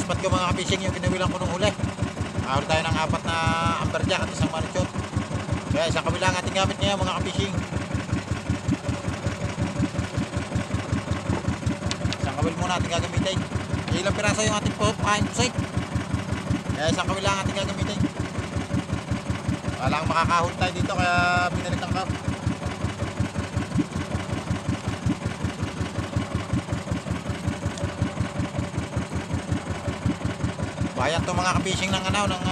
spot ko mga ka-fishing yung kinawilan ko nung huli. Nakahuli tayo ng 4 na amberjack at isang manichot. Kaya isang kabila ang ating gamit ngayon mga ka-fishing. Isang kawil muna ating gagamitin. Ilang piraso yung ating pusay. Kaya isang kabila ang ating gagamitin. Walang makakahuli tayo dito kaya binalik ang kap. Bayan to mga ka-fishing ng ng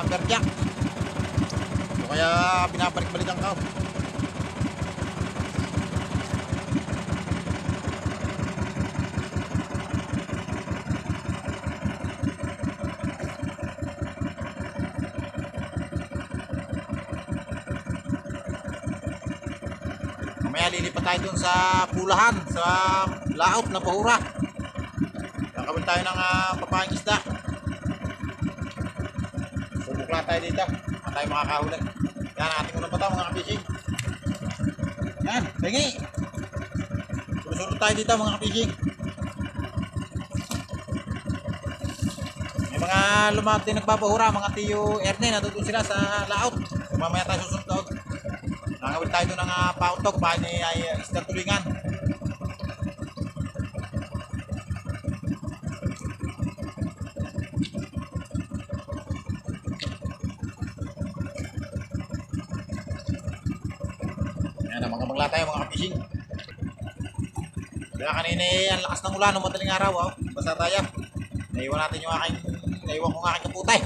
amberjack. So kaya binabalik-balik ang kao. Mamaya lilipat tayo dun sa pulahan, sa laot na pahura. Kakawin tayo ng papaing isda. Subukla tayo dito. At tayo makakahuli. Yan ang ating unang bataw mga ka-fishing. Yan, bingi. Susunod tayo dito mga ka-fishing. May mga lumawag din nagpapahura, mga tiyo Erne, natuto sila sa laot. So, mamaya tayo susunod. Nakawin tayo doon ng pautok, bahay ni isda tulingan. Yan, mga tayo mga ka-fishing. Kaya kanina ang lakas ng ulan ng madaling araw, oh. Basta tayo. Naiwan ko ng aking kaputay.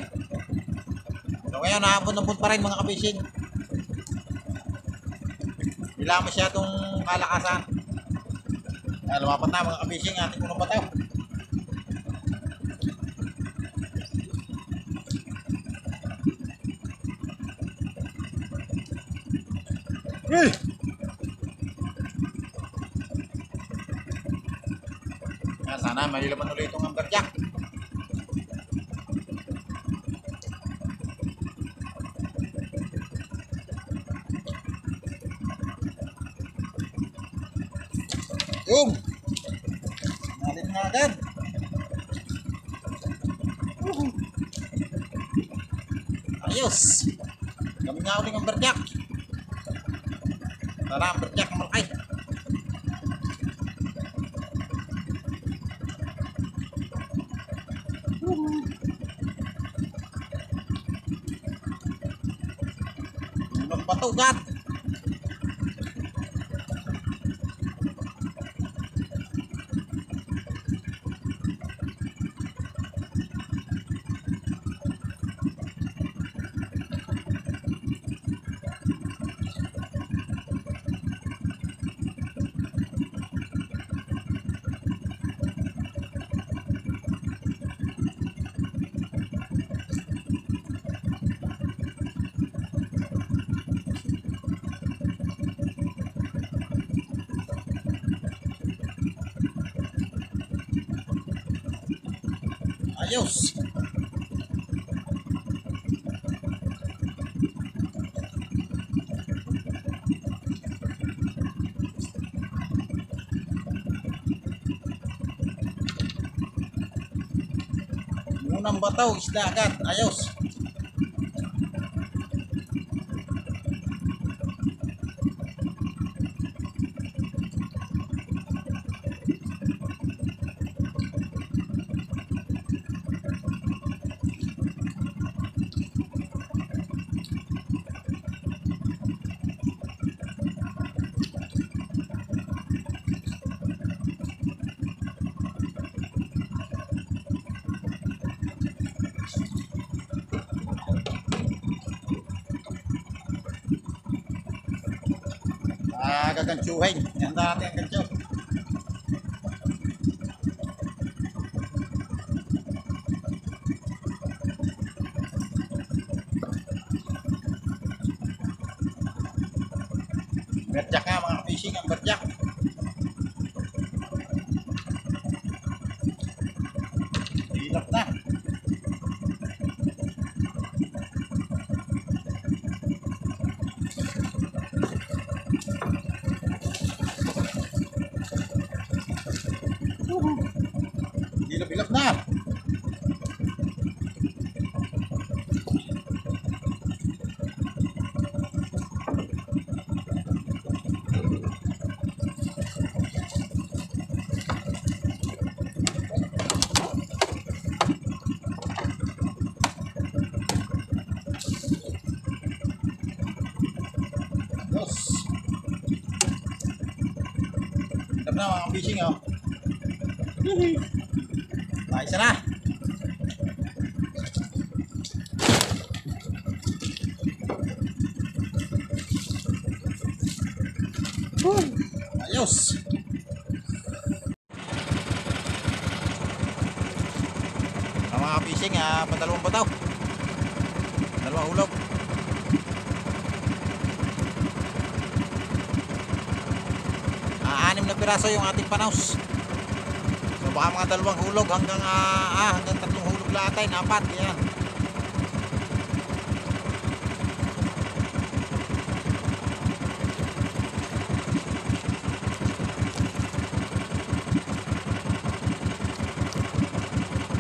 So ngayon, naabot pa rin mga ka-fishing. Wala masyadong kalakasan. Ay, lumapat na mga ka-fishing ating unang bataw. Hey! Sana malilaman ulit itong amberjack. Boom! Nalit na agad. Ayos! Kami nga uling amberjack. Tara, amberjack ang malaki. Unang bato, God! Ayos! Unang bataw, isda agad. Ayos! Gagantsuhin. Handa natin ang gantsu. Berjak nga mga fishing ang berjak. Hilap na. Hilap-hilap na. na mga fishing oh. Ayos na. Ayos. Ang mga fishing padalawang bataw. Dalawang hulog. Anim na piraso yung ating panaus. So baka mga dalawang hulog hanggang tatlong hulog lahat ay napat. Yan.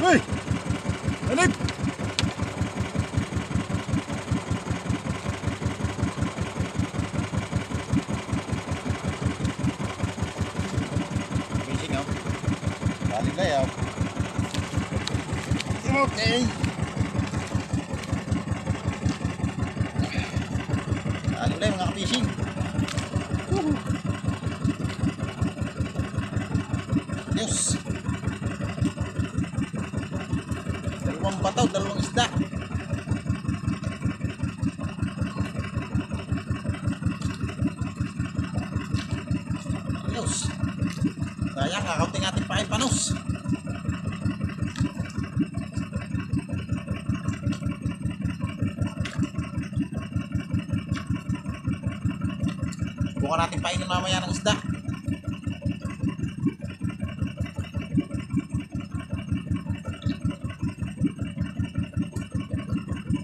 Hey! Anip! Fishing oh. Galing layaw. Okay. Galing layaw mga fishing. Diyos. Dalawang bataw, dalawang isda. Ayos. Sayang, kakaunting ating panos. Bukan natin painin mamaya ng isda.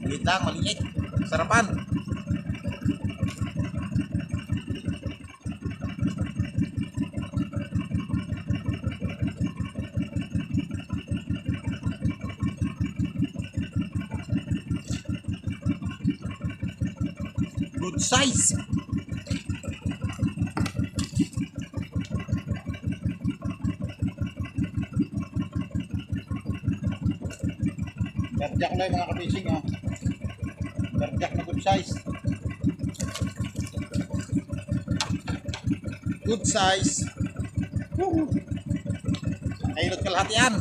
Maliit lang, maliit. Sarapan. Good size. Berjak lang mga ka-fishing oh. Berjak na good size. Good size. Kailot kalahati yan.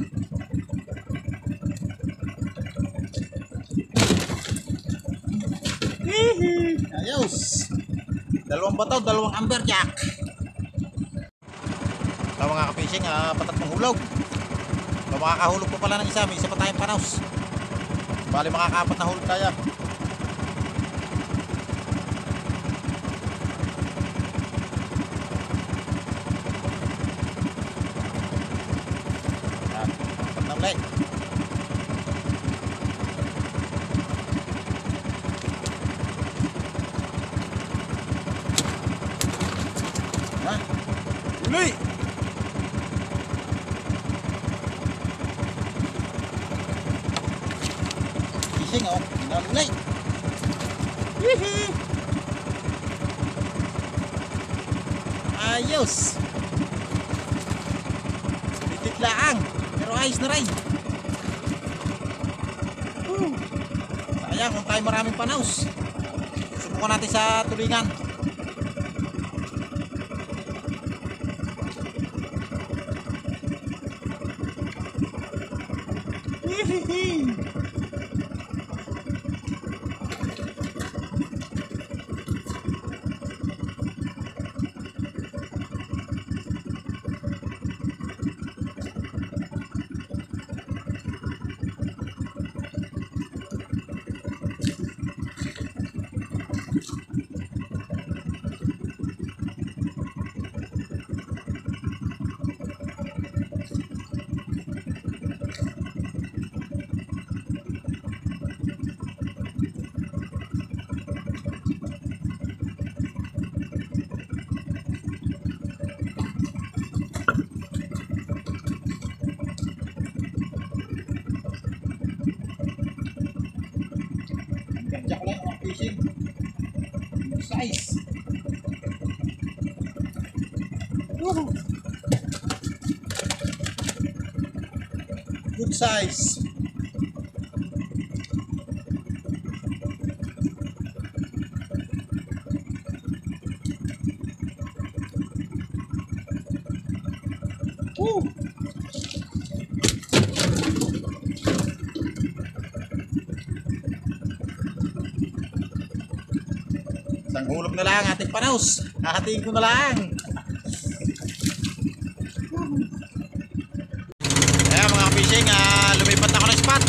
Ayos. Dalawang bataw, dalawang amberjack. Ito mga ka-fishing, patatlong hulog. Ito makakahulog po pala ng isa. May isa pa tayong panaus. Bali makakaapat na hulog tayo. Yan, apat na ulit. Yan, uli! Fishing oh, pinalulay. Ayos. Litit laang, pero ayos na rin. Sayang kung tayo maraming panaus. Subukan natin sa tulingan. Berjak lang mga fishing. Size. Good size. Isang hulog na lang ating panos. Hahatiin ko na lang. Kaya mga fishing, lumipat ako ng spot.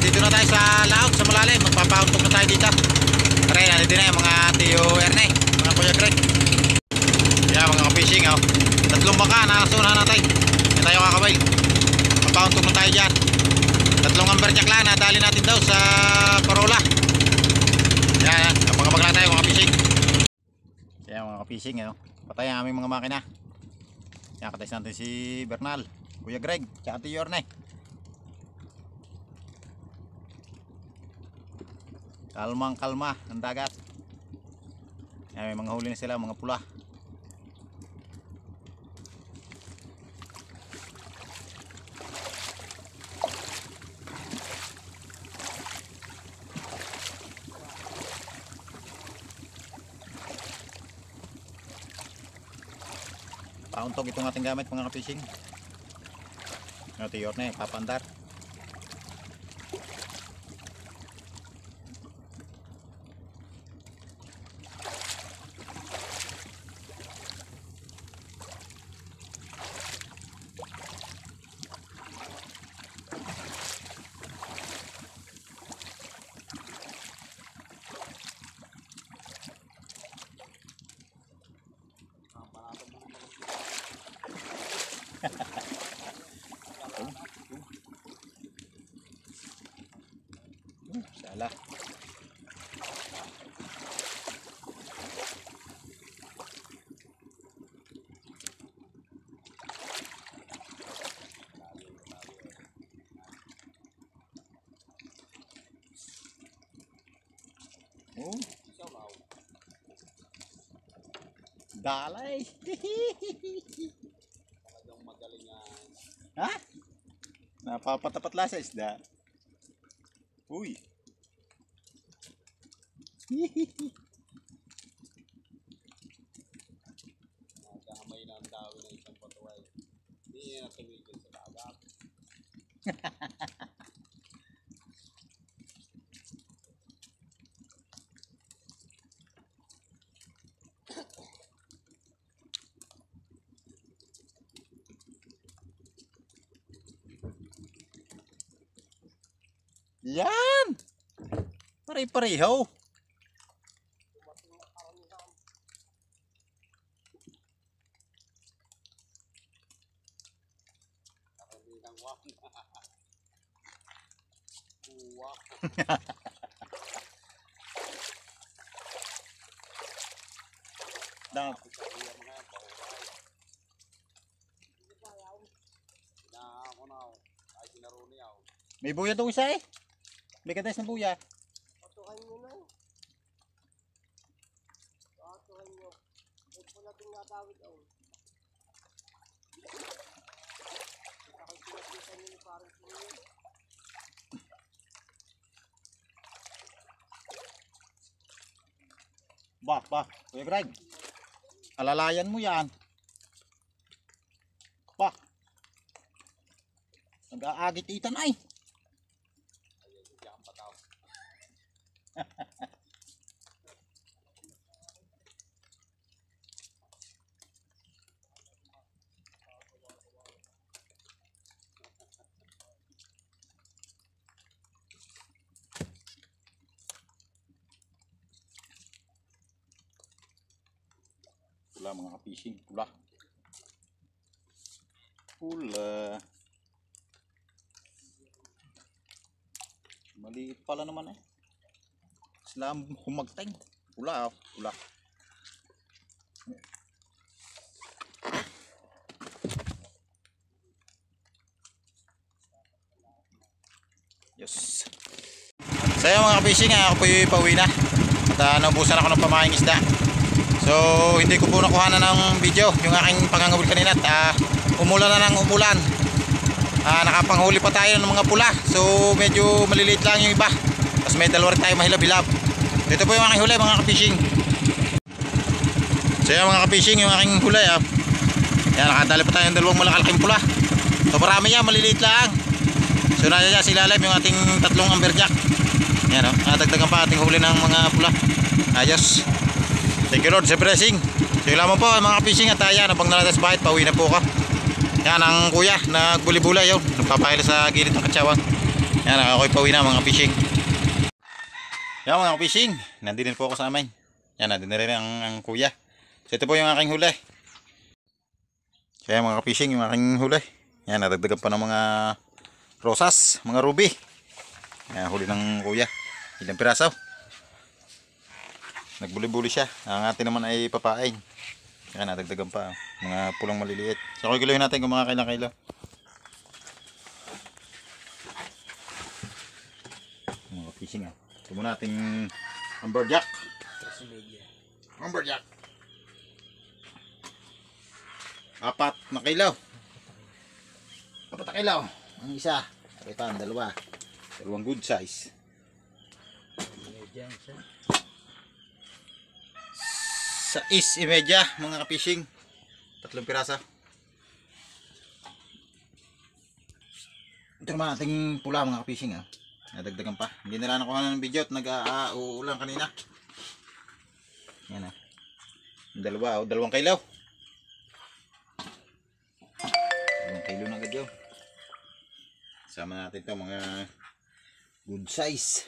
Dito na tayo sa laot, sa malalim. Magpapauntog na tayo dito. Tara, nandito na yung mga Tio Erne, mga Kuya Greg. Kaya mga fishing, tatlong baka nakasunahan natin. Hindi tayo kakabay. Magpapauntog na tayo dyan. Tatlong amberjack lang, nadali natin daw sa parola. Yan, kapag lang tayo mga fishing. Kaya mga fishing, patay ang aming mga makina. Yan, katays natin si Bernal, Kuya Greg, tsaka Tio Erne. Kalmang kalma ang dagat. Yan, may mga huli na sila, mga pula. Pauntog itong ating gamit mga ka-fishing. Tio Erne, papandar. Salah. Oh. Dalay. Talagang magaling yan. Ha? Napapatapat lang sa isda. Uy. Nagkahamay na ang dawi ng isang patuway. Hindi niya natumigil sa dagat. Yan! Pare-pareho. Karamihan wak. Uwak. Dang. Kaya mga yan, pauray. Ako na ako. Ay, sinaruni ako. May buya itong isa eh. May kades ng buya. Patukan nyo na eh. Patukan nyo. Huwag po natin natawid ako. Nakay sinapitan nyo ni parang sinyo. Bah, Kuya Greg. Alalayan mo yan. Bah. Nag-aagit-itan ay. Ayun, hindi akong pataw. Pula mga ka-fishing. Pula. Maliit pala naman eh. Sila humagteng. Pula. Yes. So yun mga ka-fishing, ako po yung pauwi na. At naubusan ako ng pamahing isda. So hindi ko po nakuha na ng video yung aking pangangawil kanina at umulan na ng umulan. Nakapanghuli pa tayo ng mga pula. So medyo maliliit lang yung iba. Tapos may dalawa rin tayo mahilab-hilab. Dito po yung aking huli mga ka-fishing. So yung mga ka-fishing yung aking huli. Yan, nakadali pa tayo ng dalawang malakalaking pula. So marami yan, maliliit lang. So nandiyan sa ilalim yung ating tatlong amberjack. Yan o, natagdagan pa ating huli ng mga pula. Ayos. Thank you Lord sa blessing. Sige lamang po mga fishing at ayan, habang nalatas bahit, pauwi na po ka. Yan ang kuya, nagbuli-bulay yun. Nagpapahila sa gilid ng katsawang. Yan, ako'y pauwi na mga fishing. Yan mga fishing, nandito po ako sa amin. Yan, nandito na rin ang kuya. So ito po yung aking huli. Kaya mga fishing, yung aking huli. Yan, nadagdagan pa ng mga rosas, mga ruby. Yan, huli ng kuya. Ilang piraso. Nagbuli-buli siya. Ang atin naman ay papain. Kaya nadagdagan pa. Mga pulang maliliit. So kilohin natin kung mga kailang kilo. Mga fishing ah. Ito muna ating amberjack. Amberjack. 4 na kilo. 4 na kilo. Ang isa. Ito ang dalawa. Dalawang good size. Sa is-imedya mga ka-fishing. 3 pirasa. Ito naman ating pula mga ka-fishing ah. Nadagdagan pa. Hindi na lang nakuha ng video at nag-uulang kanina. Yan ah. Dalawa o 2 kilo. 2 kilo na agad yun. Sama natin ito mga good size.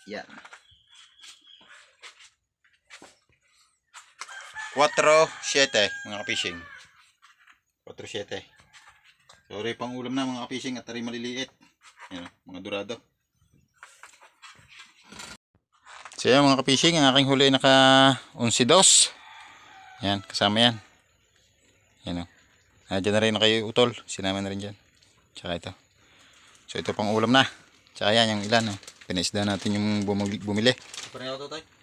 Yan. 4-7 mga ka-fishing. 4-7. Sorry pang ulam na mga ka-fishing at tari maliliit. Yan, mga dorado. So yan mga ka-fishing, ang aking huli naka 11-2. Yan, kasama yan. Yan o. Dyan na rin nakayutol. Sinama na rin dyan. Tsaka ito. So ito pang ulam na. Tsaka yan yung ilan. Pinaisda natin yung bumili.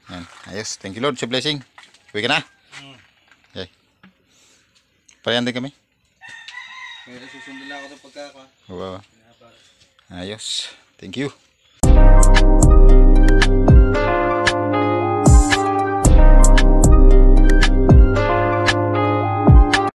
Yan. Ayos. Thank you Lord sa blessing. Uwi ka na. Okay. Parehan din kami. Pero susundin lang ako sa pagkaka. Wow. Ayos. Thank you.